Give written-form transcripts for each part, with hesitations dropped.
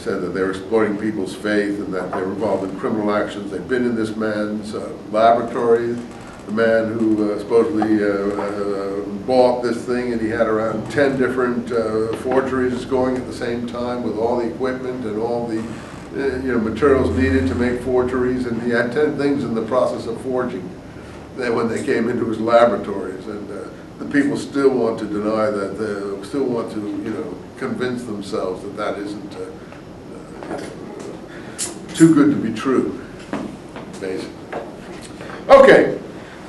said that they were exploiting people's faith and that they were involved in criminal actions. They'd been in this man's laboratory, the man who supposedly bought this thing, and he had around 10 different forgeries going at the same time with all the equipment and all the materials needed to make forgeries, and he had 10 things in the process of forging when they came into his laboratories. And the people still want to deny that, they still want to convince themselves that that isn't too good to be true, basically. Okay,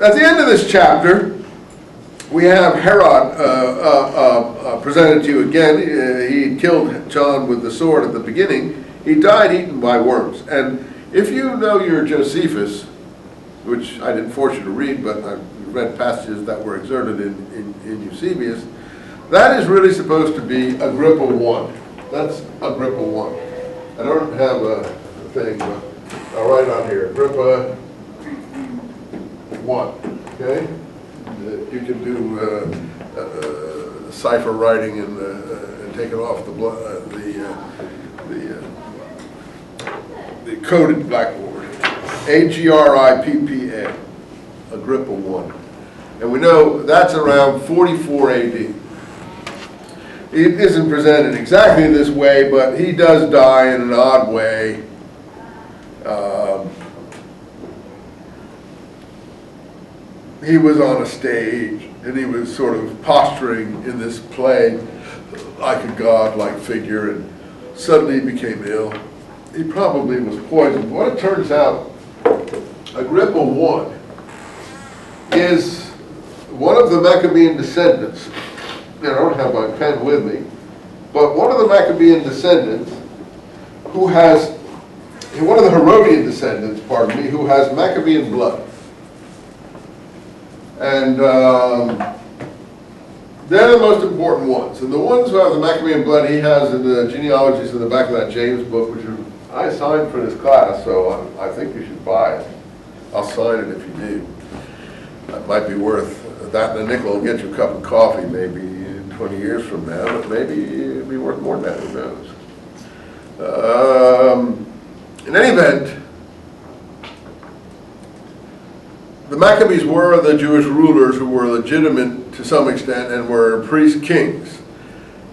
at the end of this chapter, we have Herod presented to you again. He killed John with the sword at the beginning. He died eaten by worms. And if you know your Josephus, which I didn't force you to read, but I've read passages that were exerted in Eusebius, that is really supposed to be Agrippa 1. That's Agrippa 1. I don't have a thing, but I'll write on here, Agrippa 1, okay? You can do cipher writing and take it off the coded blackboard. Agrippa, Agrippa 1. And we know that's around 44 AD. It isn't presented exactly this way, but he does die in an odd way. He was on a stage, and he was sort of posturing in this play like a god-like figure, and suddenly he became ill. He probably was poisoned. What it turns out, Agrippa 1 is one of the Maccabean descendants. I don't have my pen with me, but one of the Maccabean descendants who has, one of the Herodian descendants, pardon me, who has Maccabean blood. And they're the most important ones. And the ones who have the Maccabean blood, he has in the genealogies in the back of that James book, which I signed for this class, so I think you should buy it. I'll sign it if you do. That might be worth that and a nickel will get you a cup of coffee maybe 20 years from now, but maybe it'd be worth more than that, who knows. In any event, the Maccabees were the Jewish rulers who were legitimate to some extent and were priest kings.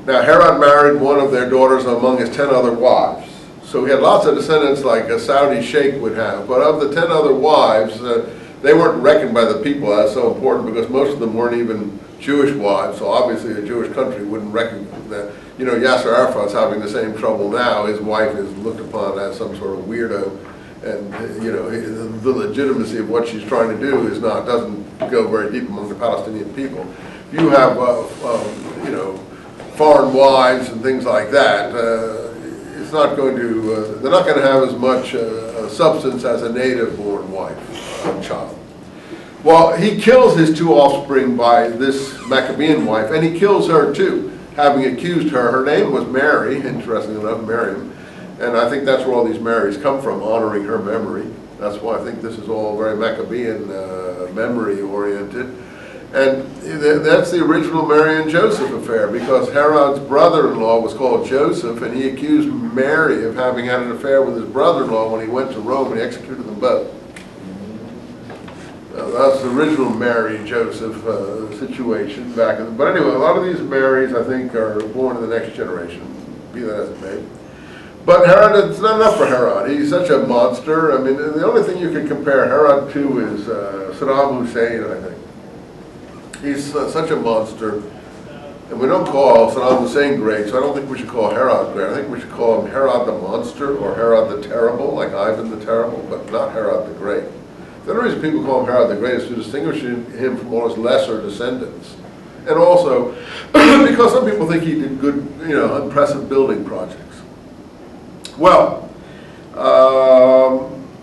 Now Herod married one of their daughters among his 10 other wives. So he had lots of descendants like a Saudi sheikh would have, but of the 10 other wives, they weren't reckoned by the people as so important because most of them weren't even Jewish wives, so obviously a Jewish country wouldn't recognize that. Yasser Arafat's having the same trouble now. His wife is looked upon as some sort of weirdo, and the legitimacy of what she's trying to do doesn't go very deep among the Palestinian people. If you have foreign wives and things like that, it's not going to. They're not going to have as much substance as a native-born wife, child. Well, he kills his 2 offspring by this Maccabean wife, and he kills her too, having accused her. Her name was Mary, interestingly enough, Miriam, and I think that's where all these Marys come from, honoring her memory. That's why I think this is all very Maccabean memory-oriented. And that's the original Mary and Joseph affair, because Herod's brother-in-law was called Joseph, and he accused Mary of having had an affair with his brother-in-law when he went to Rome and he executed them both. That's the original Mary-Joseph situation back in. But anyway, a lot of these Marys, I think, are born in the next generation, be that as it may. But Herod, it's not enough for Herod. He's such a monster. I mean, the only thing you can compare Herod to is Saddam Hussein, I think. He's such a monster. And we don't call Saddam Hussein great, so I don't think we should call Herod great. I think we should call him Herod the Monster or Herod the Terrible, like Ivan the Terrible, but not Herod the Great. The only reason people call him Herod the Great is to distinguish him from all his lesser descendants. And also, because some people think he did good, impressive building projects. Well,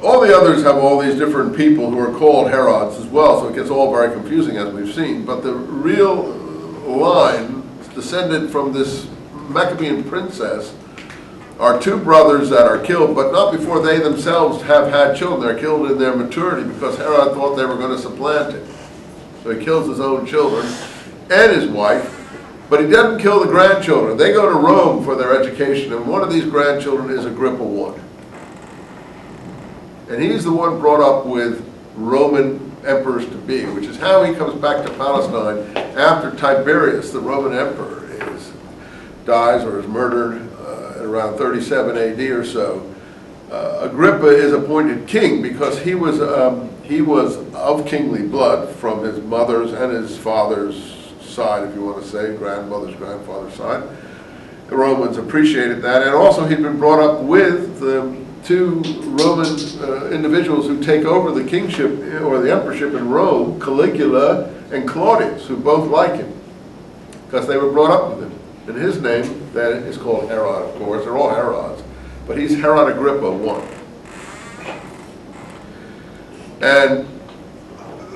all the others have all these different people who are called Herods as well, so it gets all very confusing as we've seen. But the real line descended from this Maccabean princess are 2 brothers that are killed, but not before they themselves have had children. They're killed in their maturity because Herod thought they were going to supplant him. So he kills his own children and his wife, But he doesn't kill the grandchildren. They go to Rome for their education, and one of these grandchildren is Agrippa I. And he's the one brought up with Roman emperors to be, which is how he comes back to Palestine after Tiberius, the Roman emperor, dies or is murdered at around 37 AD or so. Agrippa is appointed king because he was of kingly blood from his mother's and his father's side, if you want to say, grandmother's grandfather's side. The Romans appreciated that, and also he'd been brought up with the two Roman individuals who take over the kingship or the emperorship in Rome, Caligula and Claudius, who both like him because they were brought up with him. And his name then is called Herod, of course. They're all Herods, but he's Herod Agrippa I. And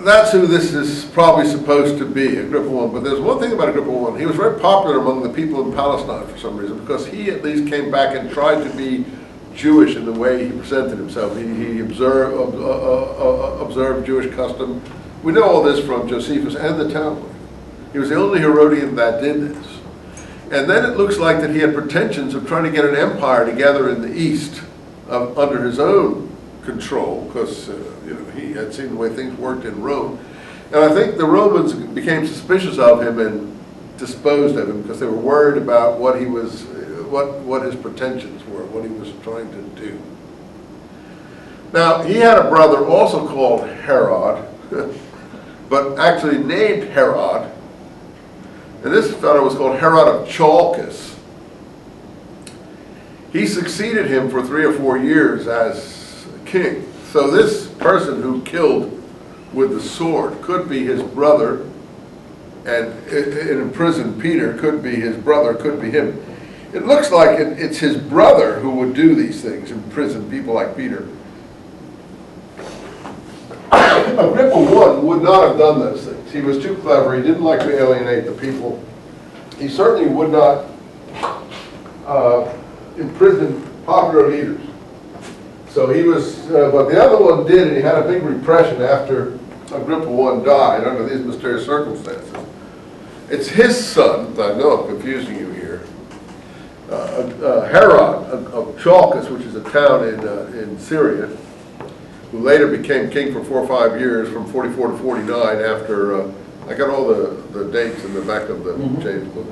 that's who this is probably supposed to be, Agrippa I. But there's one thing about Agrippa I. He was very popular among the people in Palestine for some reason, because he at least came back and tried to be Jewish in the way he presented himself. He observed Jewish custom. We know all this from Josephus and the Talmud. He was the only Herodian that did this. And then it looks like that he had pretensions of trying to get an empire together in the East under his own control, because he had seen the way things worked in Rome. And I think the Romans became suspicious of him and disposed of him because they were worried about what he was, what his pretensions were, what he was trying to do. Now, he had a brother also called Herod, but actually named Herod. And this fellow was called Herod of Chalcis. He succeeded him for 3 or 4 years as king. So this person who killed with the sword could be his brother, and imprisoned Peter could be his brother, could be him. It looks like it's his brother who would do these things, imprison people like Peter. Agrippa I would not have done those things. He was too clever. He didn't like to alienate the people. He certainly would not imprison popular leaders. So he was, but the other one did, and he had a big repression after Agrippa I died under these mysterious circumstances. It's his son, I know I'm confusing you here, Herod of Chalcis, which is a town in Syria, who later became king for 4 or 5 years, from 44 to 49, after, I got all the dates in the back of the James book.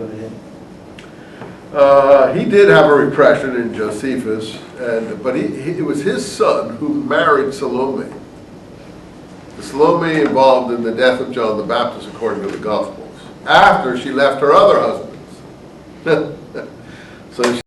He did have a repression in Josephus, but it was his son who married Salome. Salome involved in the death of John the Baptist, according to the Gospels, after she left her other husbands. So